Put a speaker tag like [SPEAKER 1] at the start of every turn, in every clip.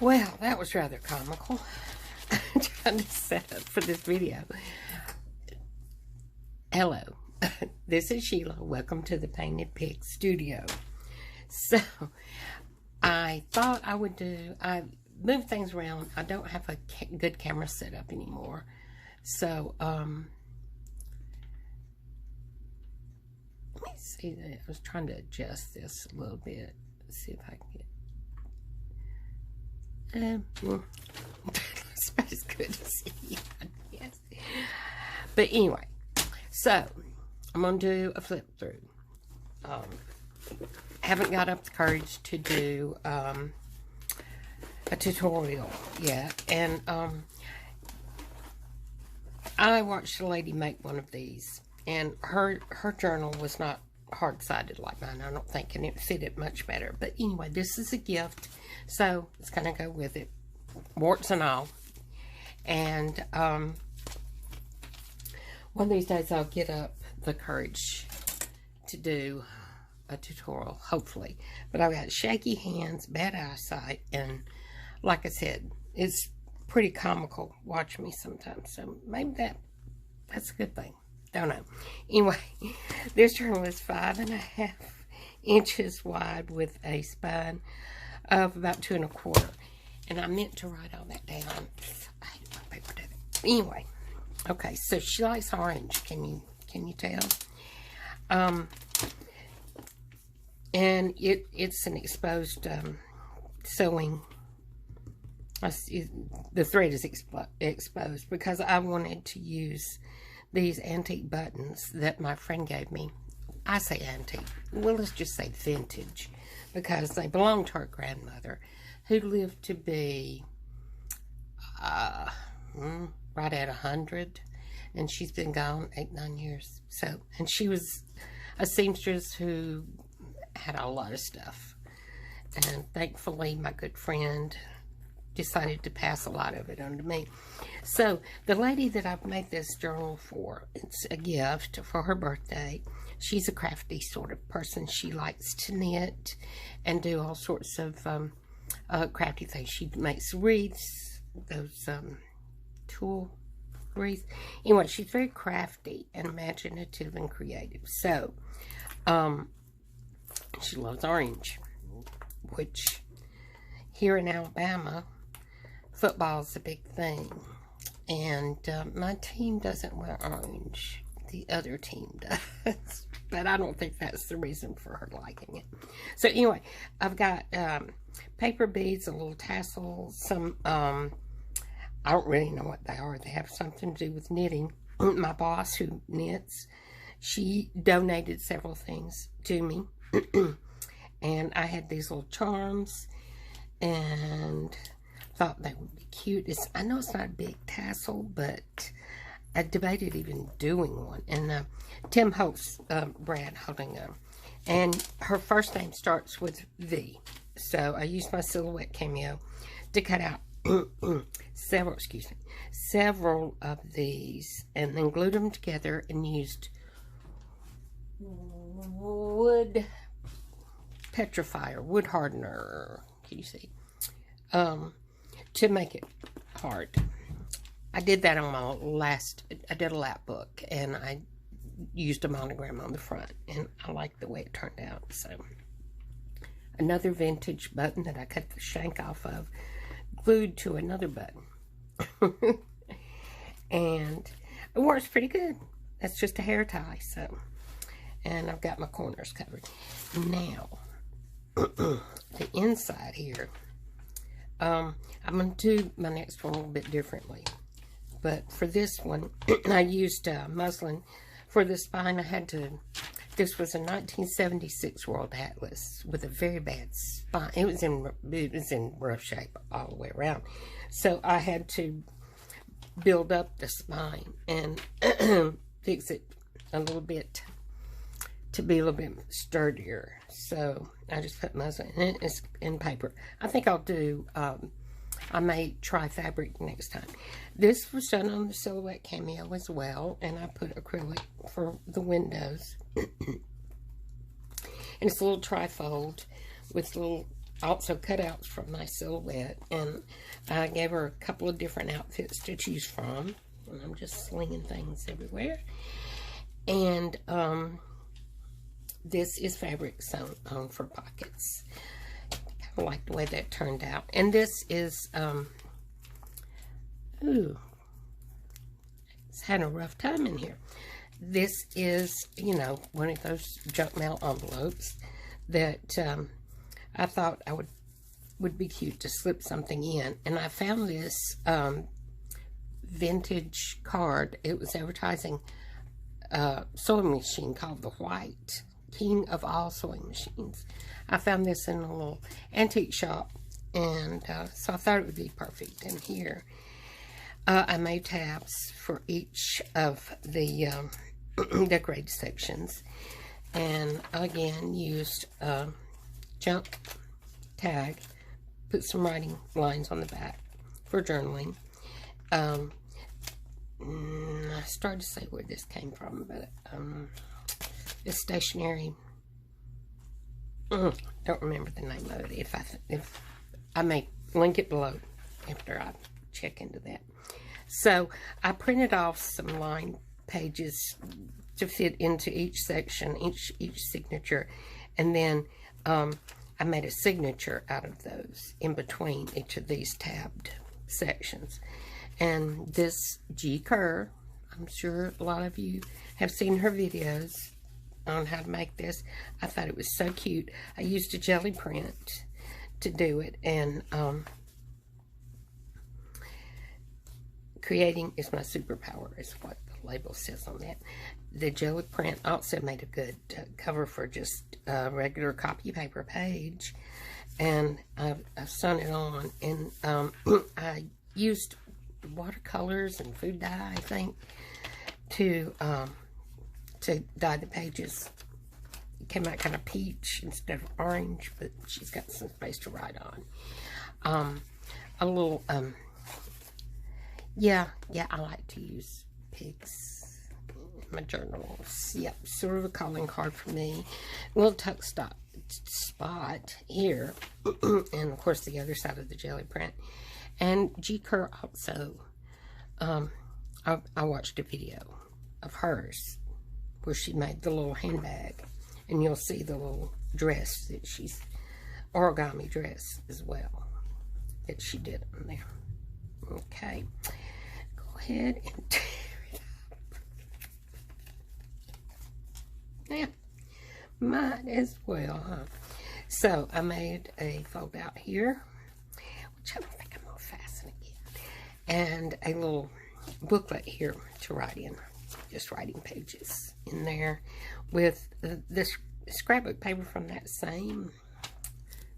[SPEAKER 1] Well, that was rather comical. I'm trying to set up for this video. Hello, this is Sheila. Welcome to the Painted Pig Studio. So, I thought I would I moved things around. I don't have a good camera set up anymore. So, let me see. I was trying to adjust this a little bit. Let's see if I can get... it's about as good as you. Yes. But anyway, so I'm going to do a flip through. Haven't got up the courage to do a tutorial yet. And I watched a lady make one of these. And her journal was not hard-sided like mine, I don't think, and it fitted much better. But anyway, this is a gift, so it's going to go with it, warts and all. And one of these days I'll get up the courage to do a tutorial, hopefully. But I've got shaky hands, bad eyesight, and like I said, it's pretty comical watching me sometimes. So maybe that's a good thing. Don't know. Anyway, this journal is 5.5 inches wide with a spine of about 2 1/4. And I meant to write all that down. I hate my paper to it. Anyway, okay. So she likes orange. Can you tell? And it's an exposed sewing. The thread is exposed because I wanted to use these antique buttons that my friend gave me. I say antique. Well, let's just say vintage, because they belong to her grandmother, who lived to be right at 100, and she's been gone 8-9 years. So, and she was a seamstress who had a lot of stuff, and thankfully my good friend decided to pass a lot of it on to me. So the lady that I've made this journal for, it's a gift for her birthday. She's a crafty sort of person. She likes to knit and do all sorts of crafty things. She makes wreaths, those tulle wreaths. Anyway, she's very crafty and imaginative and creative. So she loves orange, which here in Alabama, football is a big thing, and my team doesn't wear orange. The other team does, but I don't think that's the reason for her liking it. So anyway, I've got paper beads, a little tassel, some, I don't really know what they are. They have something to do with knitting. My boss, who knits, she donated several things to me, and I had these little charms, and thought they would be cute. I know it's not a big tassel, but I debated even doing one. And Tim Holtz brand holding them. And her first name starts with V. So I used my silhouette cameo to cut out several of these, and then glued them together and used wood petrifier, wood hardener. Can you see? To make it hard. I did that on my I did a lap book, and I used a monogram on the front, and I like the way it turned out. So, another vintage button that I cut the shank off of, glued to another button. And it works pretty good. That's just a hair tie, so. And I've got my corners covered. Now, the inside here, I'm going to do my next one a little bit differently. But for this one, I used muslin. For the spine, this was a 1976 World Atlas with a very bad spine. It was in rough shape all the way around. So I had to build up the spine and fix it a little bit to be a little bit sturdier. So I just put muslin in it. It's in paper. I think I'll do, I may try fabric next time. This was done on the silhouette cameo as well, and I put acrylic for the windows. And it's a little trifold with little also cutouts from my silhouette, and I gave her a couple of different outfits to choose from, and I'm just slinging things everywhere. And this is fabric sewn on for pockets. I like the way that turned out. And this is ooh, it's had a rough time in here. This is, you know, one of those junk mail envelopes that I thought would be cute to slip something in. And I found this vintage card. It was advertising a sewing machine called the White, King of all sewing machines. I found this in a little antique shop, and so I thought it would be perfect in here. I made tabs for each of the decorated sections, and again used junk tag, put some writing lines on the back for journaling. I started to say where this came from, but this stationery, don't remember the name of it. If I may link it below after I check into that. So I printed off some line pages to fit into each section, each signature, and then I made a signature out of those in between each of these tabbed sections. And this GiKerr, I'm sure a lot of you have seen her videos on how to make this. I thought it was so cute. I used a jelly print to do it, and creating is my superpower, is what the label says on that. The jelly print also made a good cover for just a regular copy paper page, and I've sewn it on, and I used watercolors and food dye, I think, to dye the pages. It came out kind of peach instead of orange, but she's got some space to write on. A little, yeah, I like to use pigs in my journals. Yep, sort of a calling card for me. A little tuck spot here, and of course the other side of the jelly print. And GiKerr also, I watched a video of hers where she made the little handbag, and you'll see the little dress that she's, origami dress as well, that she did on there. Okay, go ahead and tear it up. Yeah, might as well, huh? So I made a fold out here, which I don't think I'm gonna fasten again, and a little booklet here to write in, just writing pages in there with this scrapbook paper from that same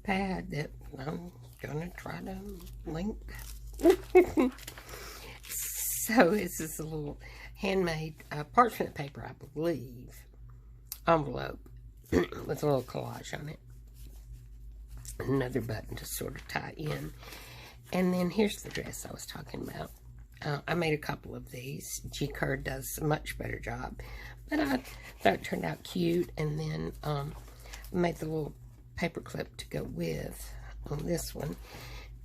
[SPEAKER 1] pad that I'm gonna try to link. So this is a little handmade parchment paper, I believe, envelope with a little collage on it. Another button to sort of tie in. And then here's the dress I was talking about. I made a couple of these. GiKerr does a much better job, but I thought it turned out cute, and then made the little paper clip to go with on this one,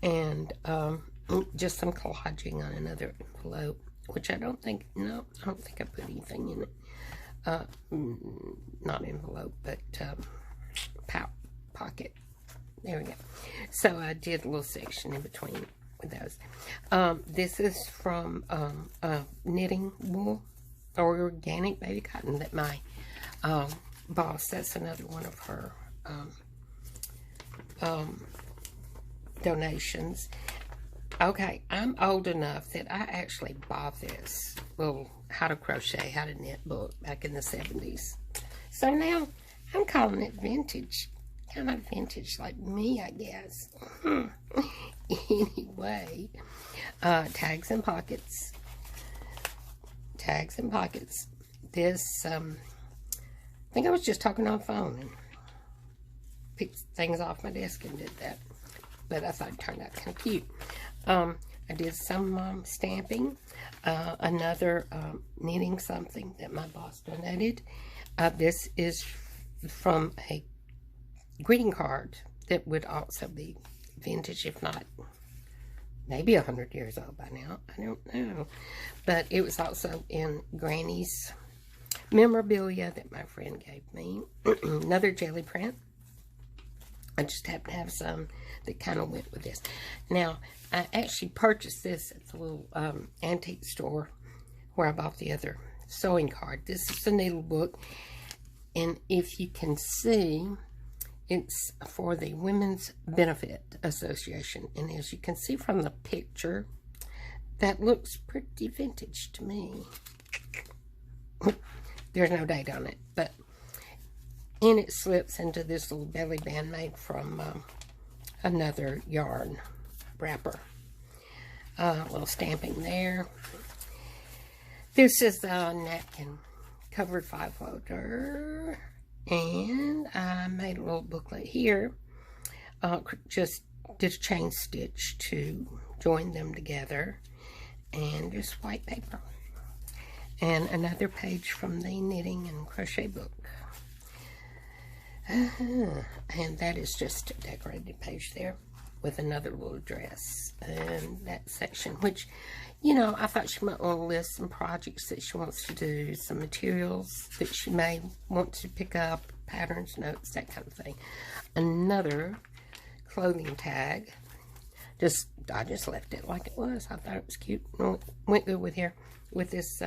[SPEAKER 1] and just some collaging on another envelope, which I don't think I put anything in it. Not envelope, but pocket. There we go. So I did a little section in between with those. This is from knitting wool, or organic baby cotton that my boss, that's another one of her donations. Okay, I'm old enough that I actually bought this little how to crochet, how to knit book back in the 70s. So now I'm calling it vintage. Kind of vintage like me, I guess. Anyway, tags and pockets. Tags and pockets. This, I think I was just talking on the phone and picked things off my desk and did that. But I thought it turned out kind of cute. I did some stamping. Another knitting something that my boss donated. This is from a greeting card that would also be vintage, if not maybe 100 years old by now. I don't know. But it was also in Granny's memorabilia that my friend gave me. Another jelly print. I just happen to have some that kind of went with this. Now, I actually purchased this at the little antique store where I bought the other sewing card. This is a needle book, and if you can see, it's for the Women's Benefit Association. And as you can see from the picture, that looks pretty vintage to me. There's no date on it, but and it slips into this little belly band made from another yarn wrapper. A little stamping there. This is a napkin covered 5-folder, and I made a little booklet here. Just did a chain stitch to join them together, and just white paper. And another page from the knitting and crochet book. And that is just a decorated page there with another little dress. And that section, which, you know, I thought she might want to list some projects that she wants to do, some materials that she may want to pick up, patterns, notes, that kind of thing. Another clothing tag. I just left it like it was. I thought it was cute. Went good with here, with this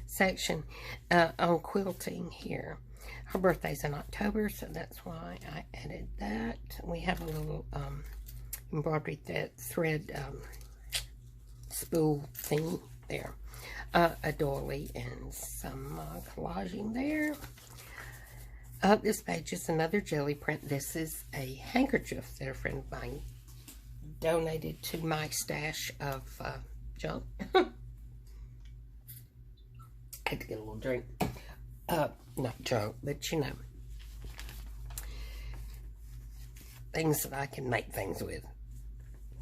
[SPEAKER 1] section on quilting here. Her birthday's in October, so that's why I added that. We have a little embroidery thread spool thing there. A doily and some collaging there. This page is another jelly print. This is a handkerchief that a friend of mine donated to my stash of junk. I had to get a little drink. Not junk, but you know, things that I can make things with.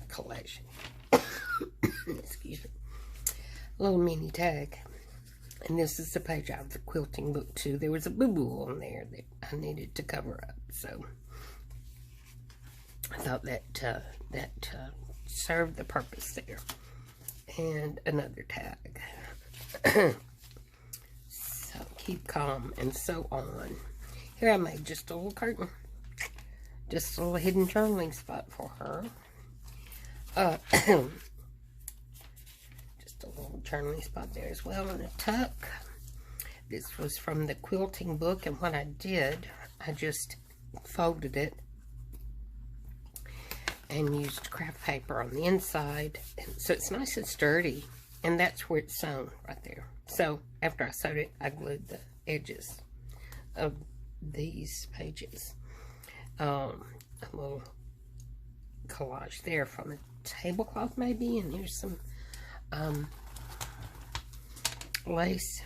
[SPEAKER 1] A collection. Excuse me. A little mini tag. And this is the page out of the quilting book too. There was a boo-boo on there that I needed to cover up, so I thought that served the purpose there. And another tag. So keep calm and so on. Here I made just a little curtain. Just a little hidden journaling spot for her. Just a little journaling spot there as well, and a tuck. This was from the quilting book, and what I did, I just folded it and used craft paper on the inside, and so it's nice and sturdy, and that's where it's sewn right there. So after I sewed it, I glued the edges of these pages. A little collage there from a tablecloth maybe, and here's some lace,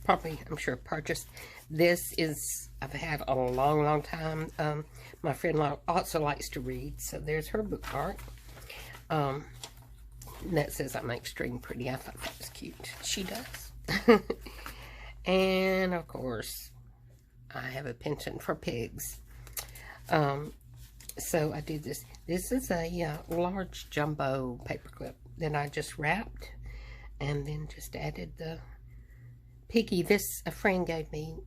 [SPEAKER 1] probably I'm sure purchased. This is, I've had a long time. My friend also likes to read, so there's her bookmark. And that says I make string pretty. I thought that was cute. She does. And of course I have a penchant for pigs. So I did this. This is a large jumbo paperclip that I just wrapped and then just added the piggy. This a friend gave me.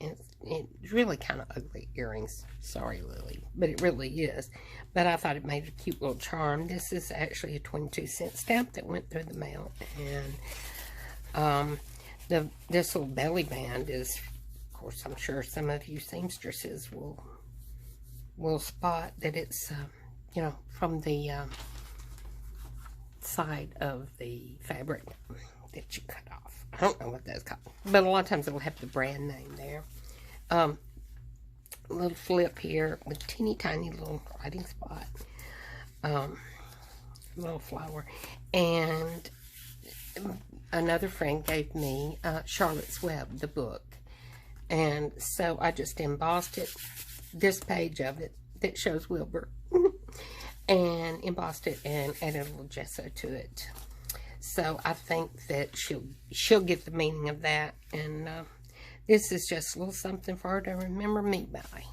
[SPEAKER 1] It's really kind of ugly earrings. Sorry, Lily, but it really is. But I thought it made a cute little charm. This is actually a 22-cent stamp that went through the mail, and this little belly band is, of course, I'm sure some of you seamstresses will spot that it's you know, from the side of the fabric that you cut off. I don't know what that's called, but a lot of times it will have the brand name there. A little flip here with teeny tiny little writing spot. Little flower. And another friend gave me Charlotte's Web, the book. And so I just embossed it, this page of it that shows Wilbur, and embossed it and added a little gesso to it. So I think that she'll get the meaning of that, and this is just a little something for her to remember me by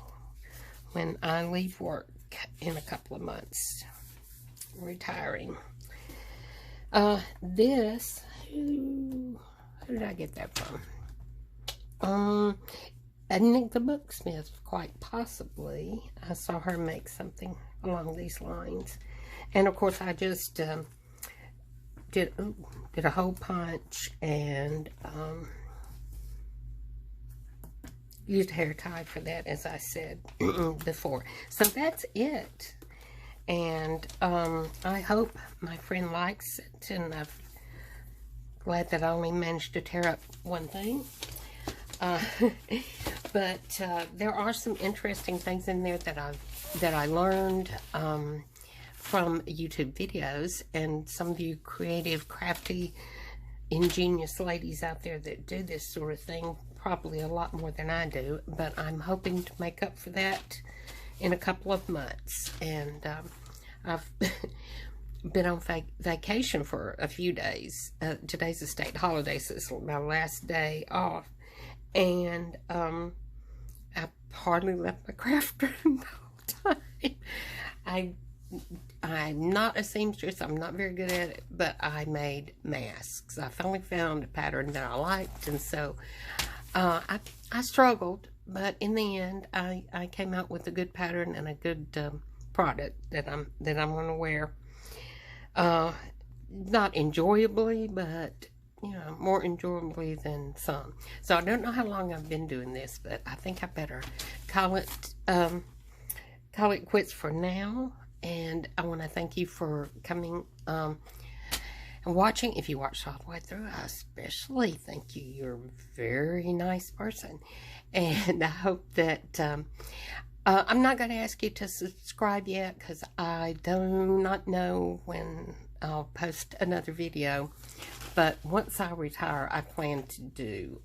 [SPEAKER 1] when I leave work in a couple of months, retiring. This, who did I get that from? Nik the Booksmith, quite possibly. I saw her make something along these lines. And of course I just did a hole punch and used a hair tie for that, as I said before. So that's it. And I hope my friend likes it, and I'm glad that I only managed to tear up one thing. But there are some interesting things in there that I learned from YouTube videos, and some of you creative, crafty, ingenious ladies out there that do this sort of thing probably a lot more than I do, but I'm hoping to make up for that in a couple of months. And I've been on vacation for a few days. Today's a state holiday, so it's my last day off, and I hardly left my craft room the whole time. I'm not a seamstress. I'm not very good at it, but I made masks. I finally found a pattern that I liked, and so I struggled, but in the end, I came out with a good pattern and a good product that I'm going to wear. Not enjoyably, but you know, more enjoyably than some. So I don't know how long I've been doing this, but I think I better call it quits for now. And I want to thank you for coming and watching. If you watched all the way through, I especially thank you. You're a very nice person. And I hope that I'm not going to ask you to subscribe yet, because I do not know when I'll post another video. But once I retire, I plan to do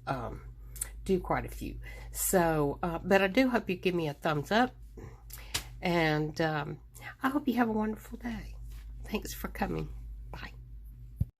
[SPEAKER 1] quite a few. So, but I do hope you give me a thumbs up. And I hope you have a wonderful day. Thanks for coming.